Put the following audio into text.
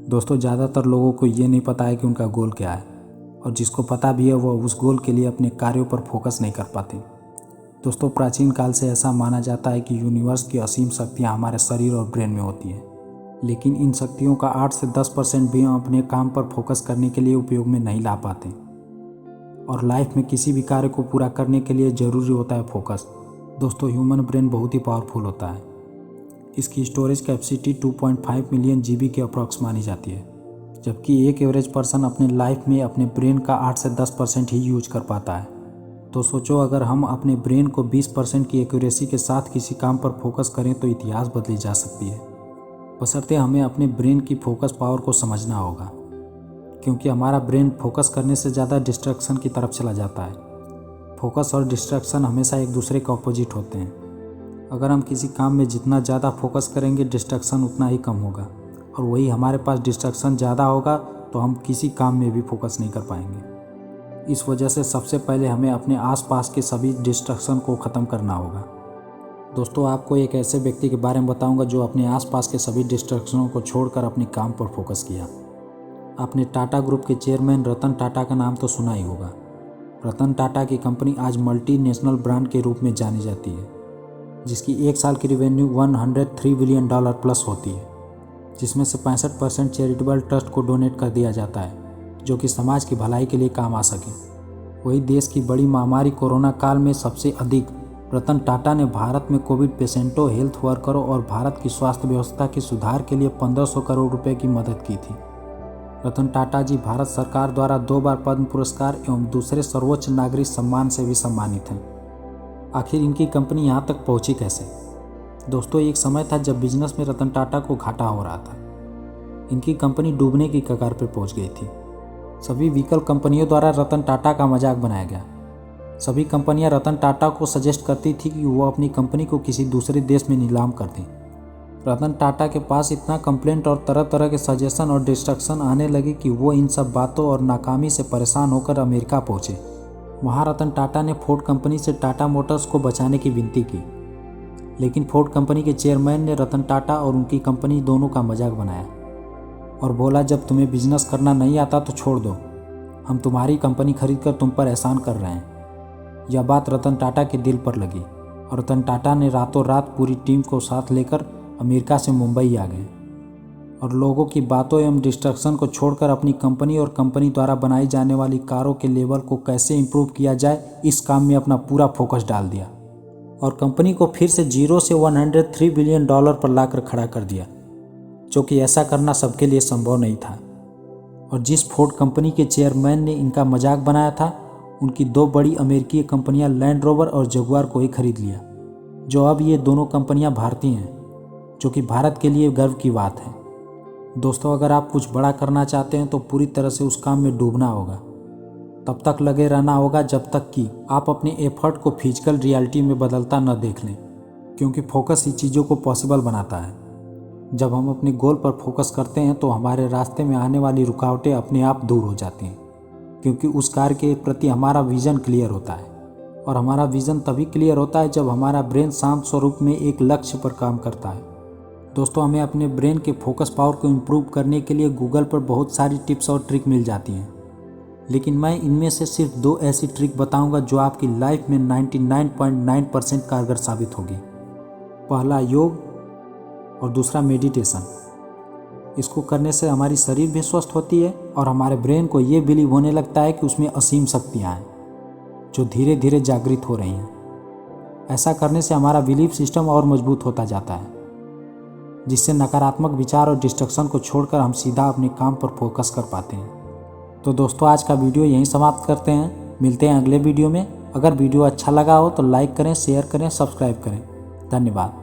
दोस्तों ज़्यादातर लोगों को ये नहीं पता है कि उनका गोल क्या है, और जिसको पता भी है वह उस गोल के लिए अपने कार्यों पर फोकस नहीं कर पाते। दोस्तों प्राचीन काल से ऐसा माना जाता है कि यूनिवर्स की असीम शक्तियाँ हमारे शरीर और ब्रेन में होती हैं, लेकिन इन शक्तियों का 8 से 10% भी हम अपने काम पर फोकस करने के लिए उपयोग में नहीं ला पाते। और लाइफ में किसी भी कार्य को पूरा करने के लिए ज़रूरी होता है फोकस। दोस्तों ह्यूमन ब्रेन बहुत ही पावरफुल होता है। इसकी स्टोरेज कैपेसिटी 2.5 मिलियन GB के अप्रॉक्स मानी जाती है, जबकि एक एवरेज पर्सन अपने लाइफ में अपने ब्रेन का 8 से 10% ही यूज कर पाता है। तो सोचो, अगर हम अपने ब्रेन को 20% की एक्यूरेसी के साथ किसी काम पर फोकस करें तो इतिहास बदली जा सकती है। बशर्ते हमें अपने ब्रेन की फोकस पावर को समझना होगा, क्योंकि हमारा ब्रेन फोकस करने से ज़्यादा डिस्ट्रैक्शन की तरफ चला जाता है। फोकस और डिस्ट्रैक्शन हमेशा एक दूसरे के ऑपोजिट होते हैं। अगर हम किसी काम में जितना ज़्यादा फोकस करेंगे, डिस्ट्रैक्शन उतना ही कम होगा, और वही हमारे पास डिस्ट्रैक्शन ज़्यादा होगा तो हम किसी काम में भी फोकस नहीं कर पाएंगे। इस वजह से सबसे पहले हमें अपने आसपास के सभी डिस्ट्रैक्शन को ख़त्म करना होगा। दोस्तों आपको एक ऐसे व्यक्ति के बारे में बताऊंगा जो अपने आसपास के सभी डिस्ट्रैक्शनों को छोड़कर अपने काम पर फोकस किया। आपने टाटा ग्रुप के चेयरमैन रतन टाटा का नाम तो सुना ही होगा। रतन टाटा की कंपनी आज मल्टीनेशनल ब्रांड के रूप में जानी जाती है, जिसकी एक साल की रेवेन्यू $103 बिलियन प्लस होती है, जिसमें से 65% चैरिटेबल ट्रस्ट को डोनेट कर दिया जाता है, जो कि समाज की भलाई के लिए काम आ सके। वही देश की बड़ी महामारी कोरोना काल में सबसे अधिक रतन टाटा ने भारत में कोविड पेशेंटों, हेल्थ वर्करों और भारत की स्वास्थ्य व्यवस्था के सुधार के लिए 1500 करोड़ रुपए की मदद की थी। रतन टाटा जी भारत सरकार द्वारा 2 बार पद्म पुरस्कार एवं दूसरे सर्वोच्च नागरिक सम्मान से भी सम्मानित हैं। आखिर इनकी कंपनी यहाँ तक पहुँची कैसे? दोस्तों एक समय था जब बिजनेस में रतन टाटा को घाटा हो रहा था। इनकी कंपनी डूबने की कगार पर पहुँच गई थी। सभी व्हीकल कंपनियों द्वारा रतन टाटा का मजाक बनाया गया। सभी कंपनियां रतन टाटा को सजेस्ट करती थी कि वो अपनी कंपनी को किसी दूसरे देश में नीलाम कर दें। रतन टाटा के पास इतना कंप्लेंट और तरह तरह के सजेशन और डिस्ट्रक्शन आने लगे कि वो इन सब बातों और नाकामी से परेशान होकर अमेरिका पहुँचे। वहाँ रतन टाटा ने फोर्ड कंपनी से टाटा मोटर्स को बचाने की विनती की, लेकिन फोर्ड कंपनी के चेयरमैन ने रतन टाटा और उनकी कंपनी दोनों का मजाक बनाया और बोला, जब तुम्हें बिजनेस करना नहीं आता तो छोड़ दो, हम तुम्हारी कंपनी खरीद कर तुम पर एहसान कर रहे हैं। यह बात रतन टाटा के दिल पर लगी और रतन टाटा ने रातों रात पूरी टीम को साथ लेकर अमेरिका से मुंबई आ गए और लोगों की बातों एवं डिस्ट्रक्शन को छोड़कर अपनी कंपनी और कंपनी द्वारा बनाई जाने वाली कारों के लेवल को कैसे इंप्रूव किया जाए, इस काम में अपना पूरा फोकस डाल दिया और कंपनी को फिर से 0 से $103 बिलियन पर लाकर खड़ा कर दिया, जो कि ऐसा करना सबके लिए संभव नहीं था। और जिस फोर्ड कंपनी के चेयरमैन ने इनका मजाक बनाया था, उनकी 2 बड़ी अमेरिकी कंपनियां लैंड रोवर और जगुआर को ही खरीद लिया, जो अब ये दोनों कंपनियां भारतीय हैं, जो कि भारत के लिए गर्व की बात है। दोस्तों अगर आप कुछ बड़ा करना चाहते हैं तो पूरी तरह से उस काम में डूबना होगा। तब तक लगे रहना होगा जब तक कि आप अपने एफर्ट को फिजिकल रियलिटी में बदलता न देख लें, क्योंकि फोकस ही चीज़ों को पॉसिबल बनाता है। जब हम अपने गोल पर फोकस करते हैं तो हमारे रास्ते में आने वाली रुकावटें अपने आप दूर हो जाती हैं, क्योंकि उस कार्य के प्रति हमारा विज़न क्लियर होता है। और हमारा विज़न तभी क्लियर होता है जब हमारा ब्रेन शांत स्वरूप में एक लक्ष्य पर काम करता है। दोस्तों हमें अपने ब्रेन के फोकस पावर को इम्प्रूव करने के लिए गूगल पर बहुत सारी टिप्स और ट्रिक मिल जाती हैं, लेकिन मैं इनमें से सिर्फ 2 ऐसी ट्रिक बताऊंगा जो आपकी लाइफ में 99.9% कारगर साबित होगी। पहला योग और दूसरा मेडिटेशन। इसको करने से हमारी शरीर भी स्वस्थ होती है और हमारे ब्रेन को ये बिलीव होने लगता है कि उसमें असीम शक्तियाँ हैं जो धीरे धीरे जागृत हो रही हैं। ऐसा करने से हमारा बिलीफ सिस्टम और मजबूत होता जाता है, जिससे नकारात्मक विचार और डिस्ट्रक्शन को छोड़कर हम सीधा अपने काम पर फोकस कर पाते हैं। तो दोस्तों आज का वीडियो यहीं समाप्त करते हैं। मिलते हैं अगले वीडियो में। अगर वीडियो अच्छा लगा हो तो लाइक करें, शेयर करें, सब्सक्राइब करें। धन्यवाद।